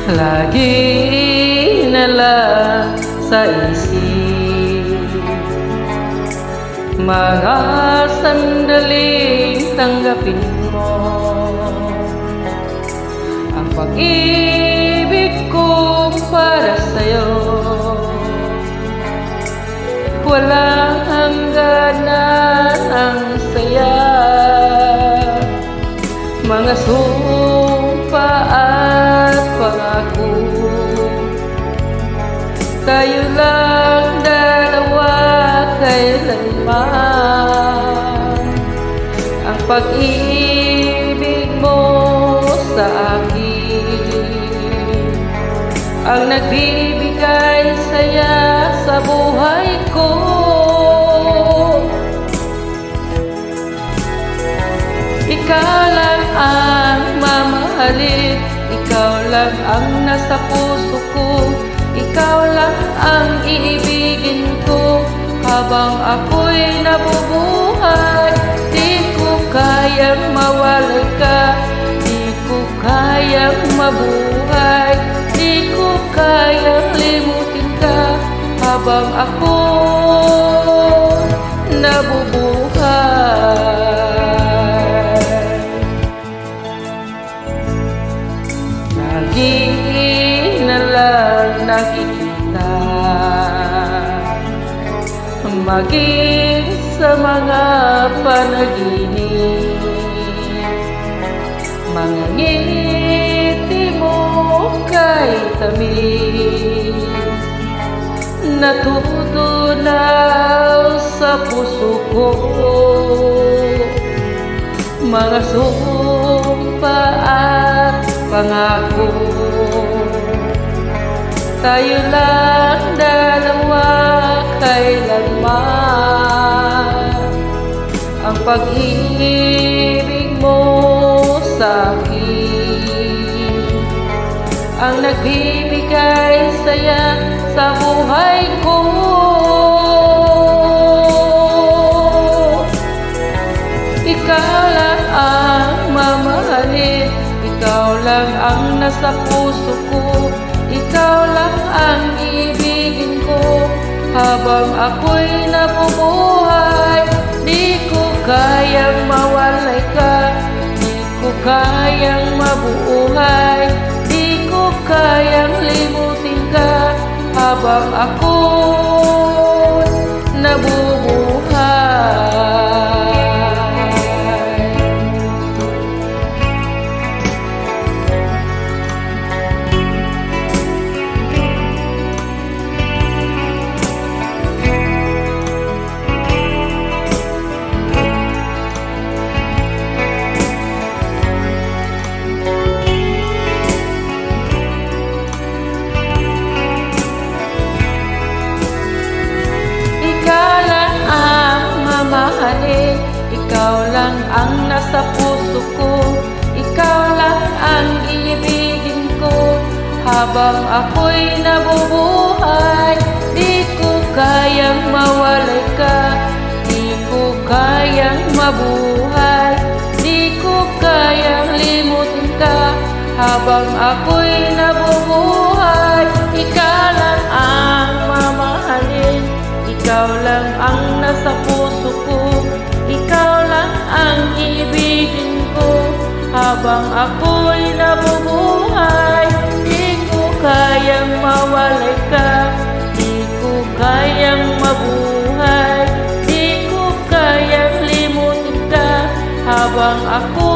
Lagi na lang sa isip mga sandaling tanggapin mo ang pag-ibig ko para sa'yo. Walang hangganan ang saya, mga sumpa at pangako. Tayo lang dalawa kailanman, ang pag-ibig mo sa akin ang nagbibigay saya sa buhay ko. Ikaw lang ang mamahalin, ikaw lang ang nasa puso ko, ikaw lang ang iibigin ko habang ako'y nabubuhay. Di ko kayang mawalay ka, di ko kayang mabuhay, di ko kayang limutin ka habang ako nabubuhay. Lagi na lang nakikita, maging sa mga panaginip, mga ngiti mo kay tamis, natutunaw sa puso ko, mga sumpa at pangako. Tayo lang dalawa kailanman, ang pag-ibig mo sa akin ang nagbibigay saya sa buhay ko. Ikaw lang ang mamahalin, ikaw lang ang nasa puso ko, ikaw lang ang ibigin ko habang ako'y nabubuhay. Di ko kayang mawalay ka, di ko kayang mabuhay, di ko kayang limutin ka habang ako'y nabubuhay. Ikaw lang ang nasa puso ko, ikaw lang ang iibigin ko habang ako'y nabubuhay. Di ko kayang mawalay ka, di ko kayang mabuhay, di ko kayang limutin ka habang ako'y nabubuhay. Ikaw lang ang mamahalin, ikaw lang ang nasa puso ko, ikaw lang ang ibigin ko habang ako'y nabubuhay. Di ko kayang mawalay ka, di ko kayang mabuhay, di ko kayang limutin ka habang ako